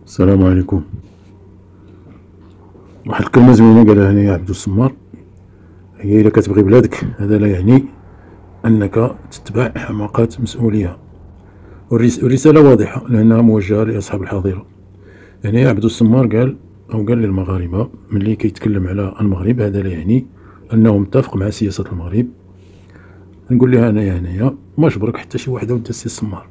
السلام عليكم. واحد الكلمة زوينة قالها هنايا عبدو السمار، هي إلا كتبغي بلادك هذا لا يعني أنك تتبع حماقات مسؤوليها. والرسالة واضحة لأنها موجهة لأصحاب الحظيرة. هنايا عبدو السمار قال للمغاربة ملي كيتكلم على المغرب هذا لا يعني أنه متفق مع سياسة المغرب. نقول لها أنايا هنايا ما جبرك حتى شي وحدة ودى السي السمار،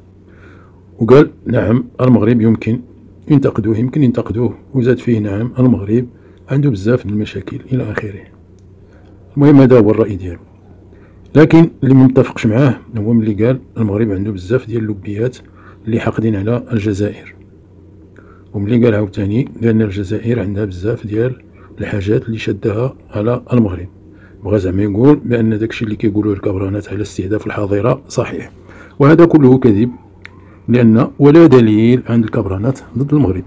وقال نعم المغرب يمكن ينتقدوه، وزاد فيه نعم المغرب عنده بزاف من المشاكل الى اخره. المهم هذا هو الراي ديالو، لكن اللي متفقش معاه هو ملي قال المغرب عنده بزاف ديال اللوبيات اللي حاقدين على الجزائر، وملي قال عاوتاني بان الجزائر عندها بزاف ديال الحاجات اللي شدها على المغرب، بغا زعما يقول بان داكشي اللي كيقولوه الكبرانات على استهداف الحظيره صحيح، وهذا كله كذب، لان ولا دليل عند الكبرانات ضد المغرب،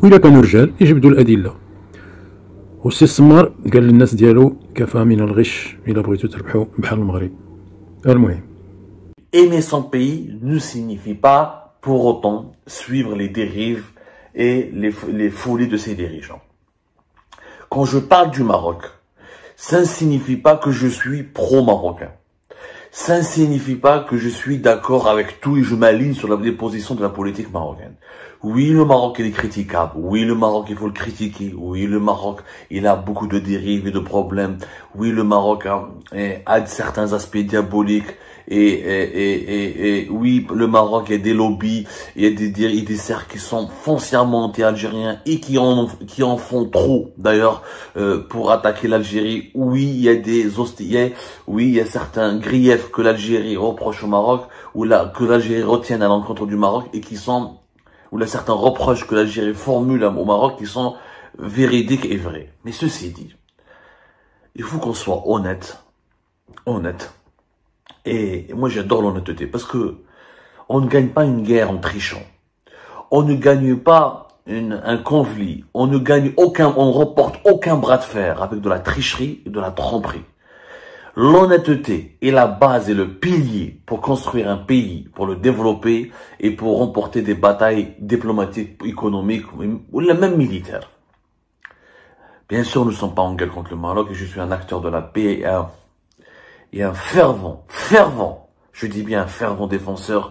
وإلا كانوا رجال يجبدوا الأدلة. والسي السمار قال للناس ديالو كفى من الغش إلا بغيتو تربحوا بحال المغرب. المهم aimer son pays ne signifie pas pour autant suivre les dérives et les folies de ses dirigeants. Quand je parle du Maroc, ça ne signifie pas que je suis pro-marocain. Ça ne signifie pas que je suis d'accord avec tout et je m'aligne sur les positions de la politique marocaine. Oui, le Maroc, il est critiquable. Oui, le Maroc, il faut le critiquer. Oui, le Maroc, il a beaucoup de dérives et de problèmes. Oui, le Maroc a certains aspects diaboliques. Et oui, le Maroc, il y a des lobbies, il y a des cercles qui sont foncièrement anti-algériens et qui en font trop, d'ailleurs, pour attaquer l'Algérie. Oui, il y a il y a certains griefs que l'Algérie reproche au Maroc, que l'Algérie retienne à l'encontre du Maroc et où il y a certains reproches que l'Algérie formule au Maroc qui sont véridiques et vrais. Mais ceci dit, il faut qu'on soit honnête. Et moi, j'adore l'honnêteté parce que on ne gagne pas une guerre en trichant. On ne gagne pas un conflit. On ne remporte aucun bras de fer avec de la tricherie et de la tromperie. L'honnêteté est la base et le pilier pour construire un pays, pour le développer et pour remporter des batailles diplomatiques, économiques ou même militaires. Bien sûr, nous ne sommes pas en guerre contre le Maroc et je suis un acteur de la paix et un fervent, je dis bien un fervent défenseur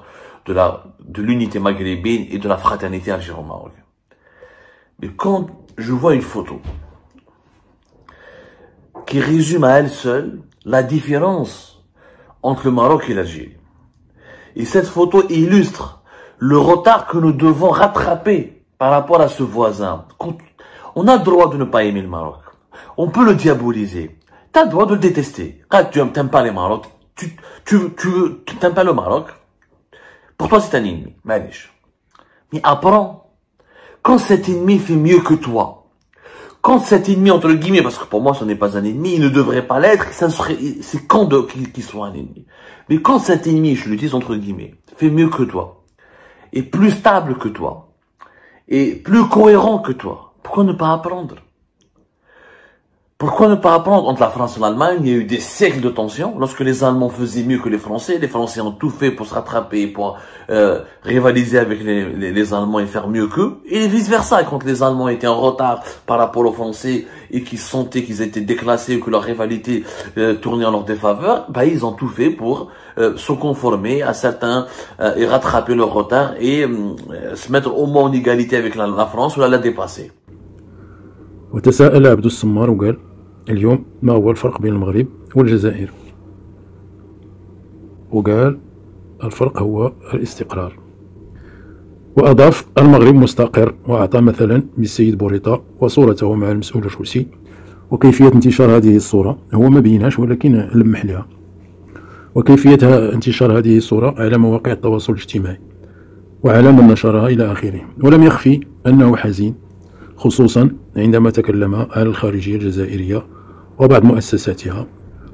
de l'unité maghrébine et de la fraternité algéro-marocaine. Mais quand je vois une photo qui résume à elle seule la différence entre le Maroc et l'Algérie, et cette photo illustre le retard que nous devons rattraper par rapport à ce voisin. On a le droit de ne pas aimer le Maroc. On peut le diaboliser. Tu as le droit de le détester. Quand tu n'aimes pas les Maroc, tu n'aimes pas le Maroc, pour toi c'est un ennemi. Mais apprends. Quand cet ennemi fait mieux que toi, quand cet ennemi, entre guillemets, parce que pour moi ce n'est pas un ennemi, il ne devrait pas l'être, c'est quand qu'il soit un ennemi. Mais quand cet ennemi, je le dis entre guillemets, fait mieux que toi, est plus stable que toi, et plus cohérent que toi, pourquoi ne pas apprendre? Pourquoi ne pas apprendre? Entre la France et l'Allemagne, il y a eu des siècles de tensions. Lorsque les Allemands faisaient mieux que les Français ont tout fait pour se rattraper, pour rivaliser avec les Allemands et faire mieux qu'eux. Et vice-versa, quand les Allemands étaient en retard par rapport aux Français et qu'ils sentaient qu'ils étaient déclassés ou que leur rivalité tournait en leur défaveur, ils ont tout fait pour se conformer à certains et rattraper leur retard et se mettre au moins en égalité avec la France ou la dépasser. وتساءل عبدو السمار وقال اليوم ما هو الفرق بين المغرب والجزائر؟ وقال الفرق هو الاستقرار، وأضاف المغرب مستقر، وأعطى مثلا بالسيد بوريطة وصورته مع المسؤول الروسي وكيفية انتشار هذه الصورة. هو ما بيناش ولكن لمح لها، وكيفية انتشار هذه الصورة على مواقع التواصل الاجتماعي وعلى من نشرها إلى آخره. ولم يخفي أنه حزين، خصوصا عندما تكلم على الخارجية الجزائرية وبعض مؤسساتها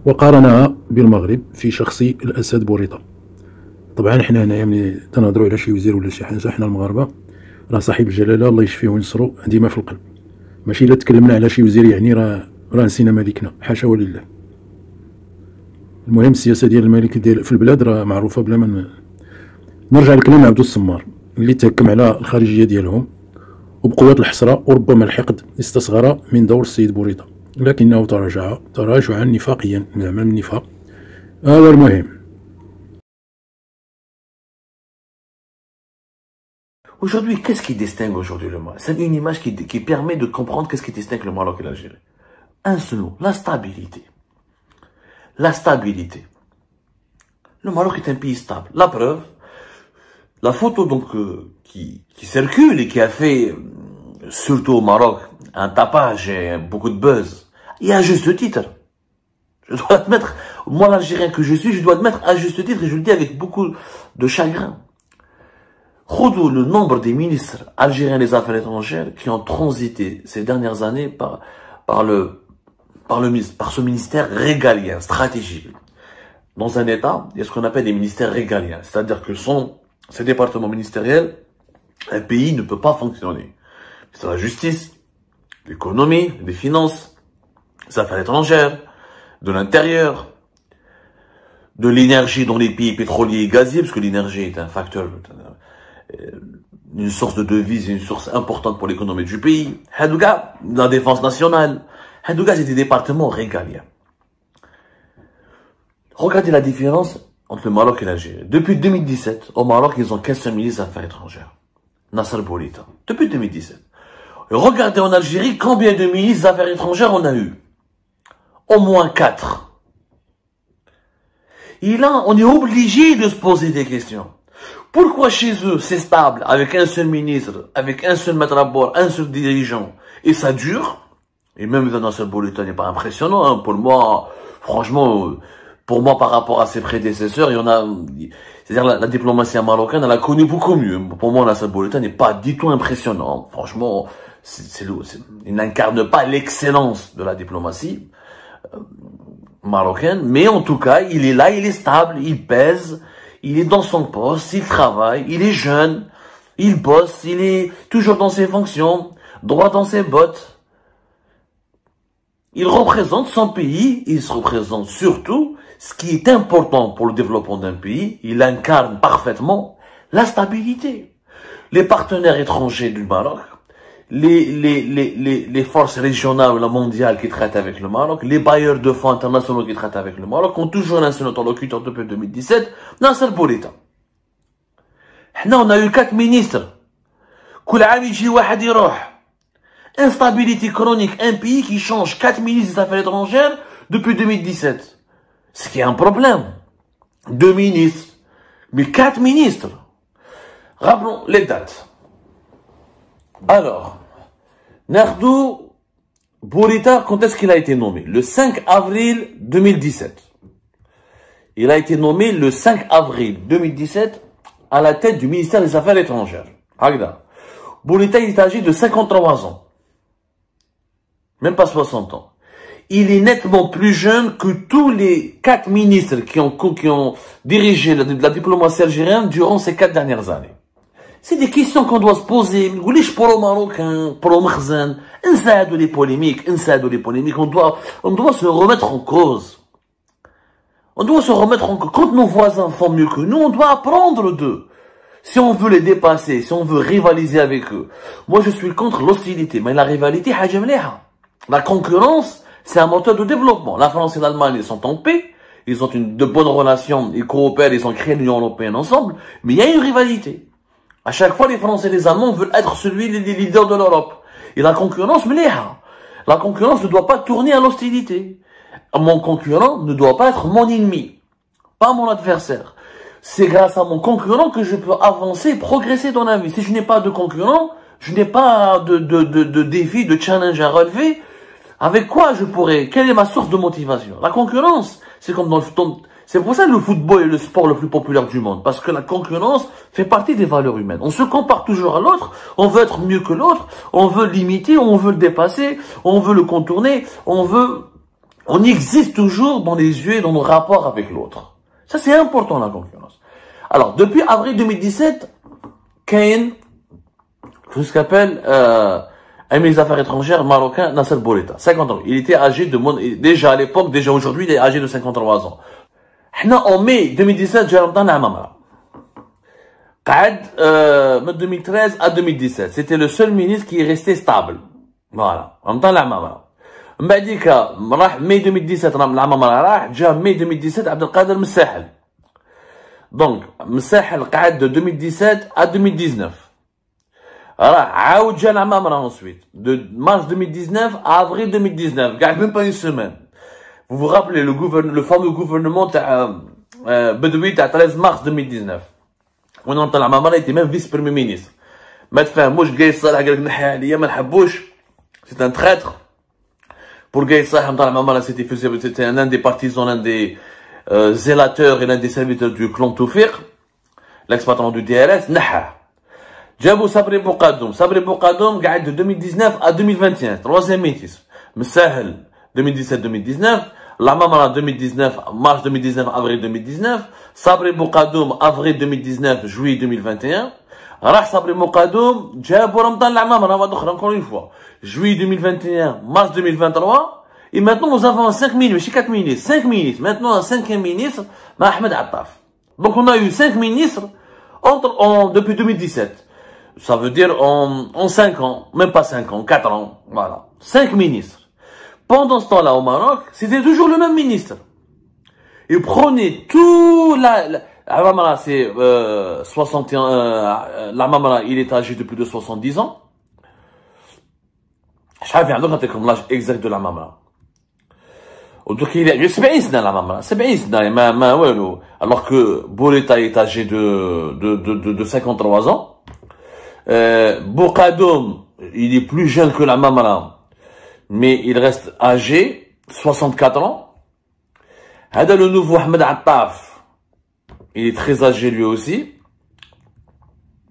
وقارنها بالمغرب في شخص الأسد بوريطة. طبعا حنا هنايا ملي تنهضروا على شي وزير ولا شي حاجة، حنا المغاربة راه صاحب الجلالة الله يشفيه وينصرو ديما في القلب، ماشي إلا تكلمنا على شي وزير يعني راه نسينا ملكنا، حاشا ولله. المهم السياسة ديال الملك ديال في البلاد راه معروفة بلا ما نرجع لكلام عبدو السمار اللي تهكم على الخارجية ديالهم وبقوة الحسرة وربما الحقد استصغر من دور السيد بوريطة، لكنه تراجع تراجعا نفاقيا من أمام النفاق. هذا المهم. Aujourd'hui, qu'est-ce qui distingue aujourd'hui le Maroc? C'est une image qui permet de comprendre qu'est-ce qui distingue le Maroc et l'Algérie. Un seul mot, la stabilité. La stabilité. Le Maroc est un pays stable. La preuve, la photo donc qui circule et qui a fait, surtout au Maroc, un tapage et beaucoup de buzz, et à juste titre. Je dois admettre, moi l'Algérien que je suis, je dois admettre à juste titre, et je le dis avec beaucoup de chagrin. Khoudou le nombre des ministres algériens des Affaires étrangères qui ont transité ces dernières années par ce ministère régalien, stratégique. Dans un État, il y a ce qu'on appelle des ministères régaliens, c'est-à-dire que sans ces départements ministériels, un pays ne peut pas fonctionner. C'est la justice, l'économie, les finances, les affaires étrangères, de l'intérieur, de l'énergie dans les pays pétroliers et gaziers, parce que l'énergie est un facteur, une source de devise, une source importante pour l'économie du pays. Hadouga, la défense nationale. Hadouga, c'est des départements régaliens. Regardez la différence entre le Maroc et l'Algérie. Depuis 2017, au Maroc, ils ont qu'un seul ministre des Affaires étrangères. Nasser Bourita. Depuis 2017. Et regardez en Algérie, combien de ministres des Affaires étrangères on a eu? Au moins 4. Et là, on est obligé de se poser des questions. Pourquoi chez eux, c'est stable, avec un seul ministre, avec un seul maître à bord, un seul dirigeant, et ça dure? Et même Nasser Bourita n'est pas impressionnant, hein, pour moi, franchement, pour moi, par rapport à ses prédécesseurs, il y en a, c'est-à-dire la diplomatie marocaine, elle a connu beaucoup mieux. Pour moi, Nasser Bourita n'est pas du tout impressionnant. Franchement, il n'incarne pas l'excellence de la diplomatie marocaine, mais en tout cas, il est là, il est stable, il pèse, il est dans son poste, il travaille, il est jeune, il bosse, il est toujours dans ses fonctions, droit dans ses bottes. Il représente son pays, il se représente surtout ce qui est important pour le développement d'un pays. Il incarne parfaitement la stabilité. Les partenaires étrangers du Maroc, les forces régionales ou la mondiale qui traitent avec le Maroc, les bailleurs de fonds internationaux qui traitent avec le Maroc ont toujours un seul interlocuteur depuis 2017, Nasser Bourita. On a eu 4 ministres. Instabilité chronique, un pays qui change 4 ministres des Affaires étrangères depuis 2017. Ce qui est un problème. 2 ministres, mais 4 ministres. Rappelons les dates. Alors, Nasser Bourita, quand est-ce qu'il a été nommé? Le 5 avril 2017. Il a été nommé le 5 avril 2017 à la tête du ministère des Affaires étrangères. Bourita, il est âgé de 53 ans. Même pas 60 ans. Il est nettement plus jeune que tous les 4 ministres qui ont dirigé la diplomatie algérienne durant ces 4 dernières années. C'est des questions qu'on doit se poser. Pour les Marocains, pour les Makhzen, on les polémiques, on doit se remettre en cause. On doit se remettre en cause. Quand nos voisins font mieux que nous, on doit apprendre d'eux. Si on veut les dépasser, si on veut rivaliser avec eux. Moi, je suis contre l'hostilité, mais la rivalité, la concurrence, c'est un moteur de développement. La France et l'Allemagne, ils sont en paix. Ils ont de bonnes relations, ils coopèrent, ils ont créé l'Union européenne ensemble. Mais il y a une rivalité. À chaque fois, les Français et les Allemands veulent être celui des leaders de l'Europe. Et la concurrence, la concurrence ne doit pas tourner à l'hostilité. Mon concurrent ne doit pas être mon ennemi, pas mon adversaire. C'est grâce à mon concurrent que je peux avancer, progresser dans la vie. Si je n'ai pas de concurrent, je n'ai pas de défi, de challenge à relever. Avec quoi je pourrais? Quelle est ma source de motivation? La concurrence, c'est comme dans le c'est pour ça que le football est le sport le plus populaire du monde. Parce que la concurrence fait partie des valeurs humaines. On se compare toujours à l'autre. On veut être mieux que l'autre. On veut l'imiter. On veut le dépasser. On veut le contourner. On existe toujours dans les yeux et dans nos rapports avec l'autre. Ça, c'est important, la concurrence. Alors, depuis avril 2017, Kane, ce qu'appelle un ministre des Affaires étrangères marocain, Nasser Bourita, 50 ans. Il était âgé déjà à l'époque, déjà aujourd'hui, il est âgé de 53 ans. En mai 2017, j'ai entendu la mamara. De 2013 à 2017, c'était le seul ministre qui est resté stable. Voilà. En même temps, l'Amamara. Mbadika, mai 2017, l'Amamara rah, déjà mai 2017, Abdelkader Messahel. Donc, Messahel, de 2017 à 2019. Aoudja l'Amamara ensuite. De mars 2019 à avril 2019. Même pas une semaine. Vous vous rappelez le fameux gouvernement Bedoui à 13 mars 2019. On entend l'Amamara était même vice-premier ministre. ما تفهموش قايس صالح قال لك نحي عليا ما نحبوش. C'est un traître. Pour قايس صالح نتاع العمامرة c'était l'un des partisans, l'un des zélateurs et l'un des serviteurs du clan Toufiq, l'ex-patron du DRS, نحاه. جابوا صبري بوقادوم. صبري بوقادوم قاعد de 2019 à 2021. Troisième ministre. Messahel 2017-2019. L'Amamara 2019, mars 2019, avril 2019. Sabri Boukadoum, avril 2019, juillet 2021. Rah Sabri Boukadoum, Djabou Ramadan l'Amamara, encore une fois. Juillet 2021, mars 2023. Et maintenant, nous avons 5 ministres, 4 ministres, 5 ministres. Maintenant, un 5e ministre, Ahmed Attaf. Donc, on a eu 5 ministres depuis 2017. Ça veut dire en 5 ans, même pas 5 ans, 4 ans. Voilà. 5 ministres. Pendant ce temps-là, au Maroc, c'était toujours le même ministre. Il prenait tout l'Amamara, c'est 61, l'Amamara, il est âgé de plus de 70 ans. Je savais comme l'âge exact de l'Amamara. Donc, il est 70 ans, l'Amamara. 70 ans, alors que Bourita est âgé de 53 ans. Boukadoum, il est plus jeune que l'Amamara. Mais il reste âgé, 64 ans. Hada le nouveau Ahmed Attaf, il est très âgé lui aussi.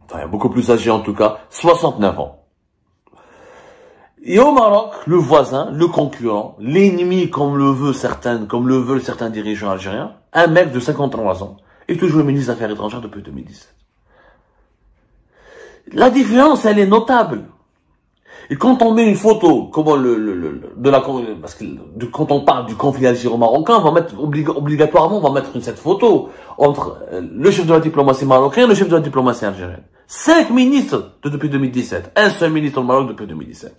Enfin, beaucoup plus âgé en tout cas, 69 ans. Et au Maroc, le voisin, le concurrent, l'ennemi comme le veulent certains dirigeants algériens, un mec de 53 ans, est toujours ministre des Affaires étrangères depuis 2017. La différence, elle est notable. Et quand on met une photo, parce que quand on parle du conflit algéro-marocain, on va mettre obligatoirement, on va mettre cette photo entre le chef de la diplomatie marocaine et le chef de la diplomatie algérienne. 5 ministres depuis 2017, un seul ministre au Maroc depuis 2017.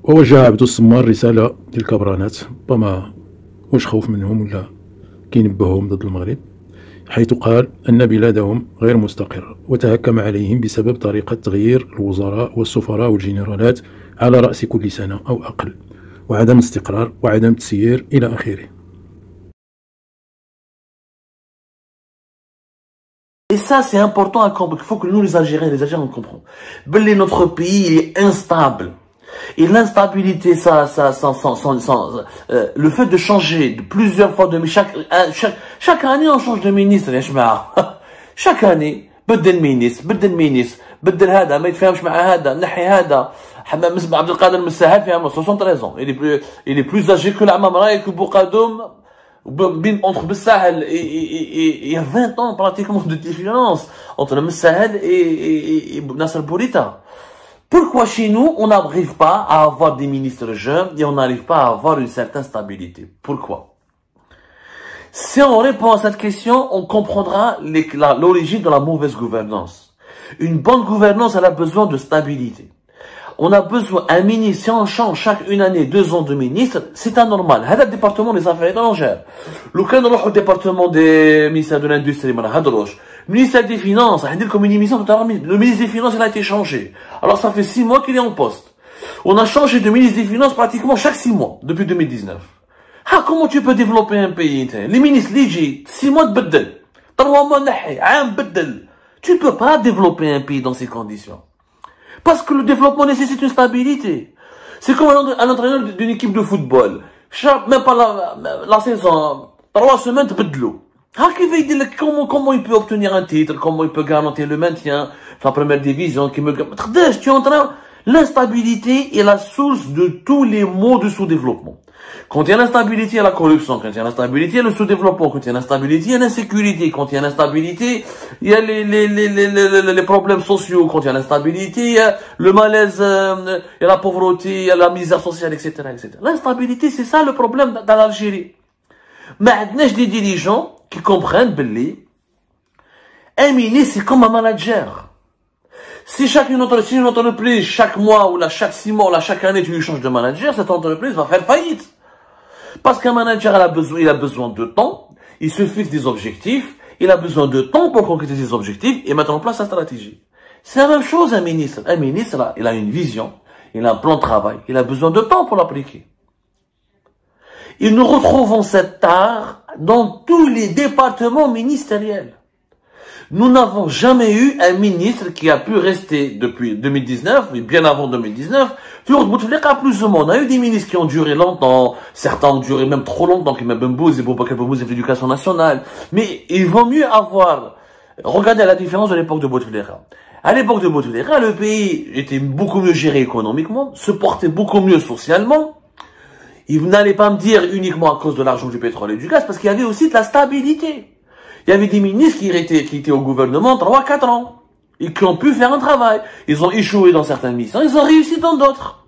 ووجه عبد الصمار رسالة للكبرانات ربما واش خوف منهم ولا كينبههم ضد المغرب، حيث قال أن بلادهم غير مستقرة وتهكم عليهم بسبب طريقة تغيير الوزراء والسفراء والجنرالات على رأس كل سنة أو أقل، وعدم استقرار وعدم تسيير إلى آخره. Et ça, c'est important à comprendre. Il faut que nous, les Algériens, on comprenne. Notre pays, il est instable. Et l'instabilité, le fait de changer de plusieurs fois chaque année, on change de ministre, chaque année, بدل ministre, بدل هذا, ما يتفاهمش مع هذا, نحي هذا. عبد القادر مساهل فيها 73 ans. Il est plus âgé que l'Amamra et que Boukadoum. Entre Bessahel et il y a 20 ans pratiquement de différence entre le Bessahel et Nasser Bourita. Pourquoi chez nous, on n'arrive pas à avoir des ministres jeunes et on n'arrive pas à avoir une certaine stabilité? Pourquoi? Si on répond à cette question, on comprendra l'origine de la mauvaise gouvernance. Une bonne gouvernance, elle a besoin de stabilité. On a besoin d'un ministre, si on change chaque une année, 2 ans de ministre, c'est anormal. C'est le département des affaires étrangères. Le département des ministères de l'industrie, le ministère des Finances, le ministre des Finances, il a été changé. Alors ça fait 6 mois qu'il est en poste. On a changé de ministre des Finances pratiquement chaque 6 mois, depuis 2019. Ah, comment tu peux développer un pays? Les ministres, 6 mois de beddel. 3 mois de beddel. Tu ne peux pas développer un pays dans ces conditions. Parce que le développement nécessite une stabilité. C'est comme un entraîneur d'une équipe de football. Même pas la saison, 3 semaines, de l'eau. Comment il peut obtenir un titre, comment il peut garantir le maintien, la première division, tu es en train, l'instabilité est la source de tous les maux du sous-développement. Quand il y a l'instabilité, il y a la corruption. Quand il y a l'instabilité, il y a le sous-développement. Quand il y a l'instabilité, il y a l'insécurité. Quand il y a l'instabilité, il y a les problèmes sociaux. Quand il y a l'instabilité, il y a le malaise, il y a la pauvreté, il y a la misère sociale, etc., etc. L'instabilité, c'est ça le problème dans l'Algérie. Mais il y a des dirigeants qui comprennent, Un ministre, c'est comme un manager. Si une entreprise, chaque mois, ou là, chaque 6 mois, ou là, chaque année, tu lui changes de manager, cette entreprise va faire faillite. Parce qu'un manager, il a besoin de temps, il se fixe des objectifs, il a besoin de temps pour concrétiser ses objectifs et mettre en place sa stratégie. C'est la même chose, un ministre. Un ministre, là, il a une vision, il a un plan de travail, il a besoin de temps pour l'appliquer. Et nous retrouvons cet art dans tous les départements ministériels. Nous n'avons jamais eu un ministre qui a pu rester depuis 2019, mais bien avant 2019, toujours Bouteflika plus ou moins. On a eu des ministres qui ont duré longtemps, certains ont duré même trop longtemps, comme Bembouz et Boubacar Bembouz et l'éducation nationale. Mais il vaut mieux avoir, regardez la différence de l'époque de Bouteflika. À l'époque de Bouteflika, le pays était beaucoup mieux géré économiquement, se portait beaucoup mieux socialement. Il n'allait pas me dire uniquement à cause de l'argent du pétrole et du gaz, parce qu'il y avait aussi de la stabilité. Il y avait des ministres qui étaient au gouvernement 3-4 ans, et qui ont pu faire un travail. Ils ont échoué dans certaines missions, ils ont réussi dans d'autres.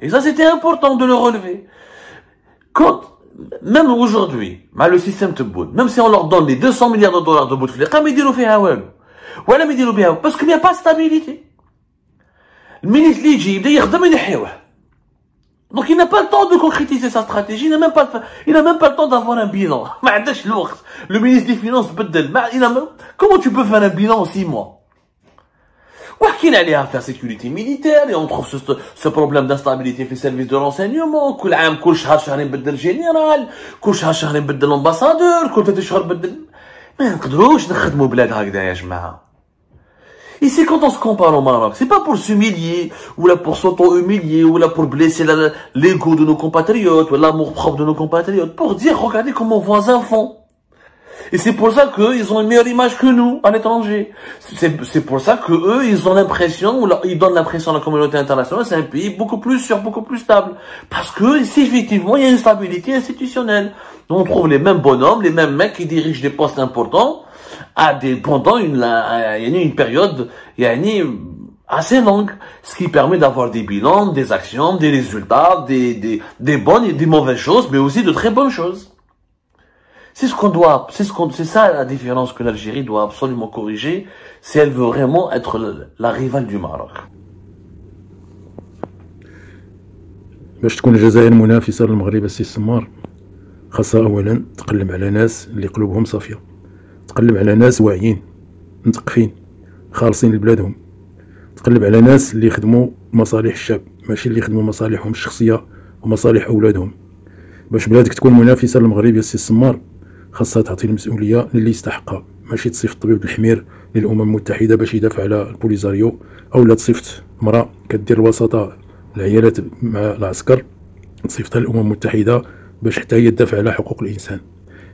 Et ça, c'était important de le relever. Même aujourd'hui, le système Tebboune, même si on leur donne les 200 milliards de dollars de Bouteflika, parce qu'il n'y a pas de stabilité. Le ministre Lidji, donc il n'a pas le temps de concrétiser sa stratégie, il n'a même pas le temps d'avoir un bilan. Le ministre des Finances, comment tu peux faire un bilan en 6 mois? Qu'il allait à faire sécurité militaire, et on trouve ce problème d'instabilité في service de renseignement, كل عام كل شهر نبدل الجنرال، كل شهر نبدل الامباسادور، كل 3 شهور نبدل. ما نقدروش نخدموا بلاد هكذا يا جماعة. Et c'est quand on se compare au Maroc, c'est pas pour s'humilier, ou là pour s'auto-humilier, ou là pour blesser l'ego de nos compatriotes, ou l'amour propre de nos compatriotes, pour dire, regardez comment nos voisins font. Et c'est pour ça qu'eux, ils ont une meilleure image que nous, à l'étranger. C'est pour ça qu'eux, ils ont l'impression, ou ils donnent l'impression à la communauté internationale, c'est un pays beaucoup plus sûr, beaucoup plus stable. Parce que, si effectivement, il y a une stabilité institutionnelle. On trouve les mêmes bonhommes, les mêmes mecs qui dirigent des postes importants, pendant une période, assez longue. Ce qui permet d'avoir des bilans, des actions, des résultats, des bonnes et des mauvaises choses, mais aussi de très bonnes choses. C'est ça la différence que l'Algérie doit absolument corriger si elle veut vraiment être la rivale du Maroc. باش تكون الجزائر منافسة للمغرب السي السمار، خاصها أولا تقلب على ناس اللي قلوبهم صافية، تقلب على ناس واعيين مثقفين خالصين لبلادهم، تقلب على ناس اللي يخدموا مصالح الشعب ماشي اللي يخدموا مصالحهم الشخصية ومصالح أولادهم. باش بلادك تكون منافسة للمغرب يا سي السمار، خاصها تعطي المسؤولية للي يستحقها، ماشي تصيفط الطبيب الحمير للأمم المتحدة باش يدافع على البوليزاريو، أو لا تصيفط مرأة كدير الوساطة العيالات مع العسكر تصيفطها للأمم المتحدة باش حتى هي تدافع على حقوق الإنسان.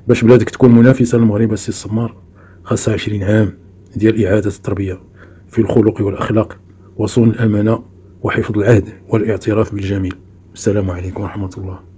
باش بلادك تكون منافسة للمغرب السي السمار، خاصها 20 عام ديال إعادة التربية في الخلق والأخلاق وصون الأمانة وحفظ العهد والاعتراف بالجميل. السلام عليكم ورحمة الله.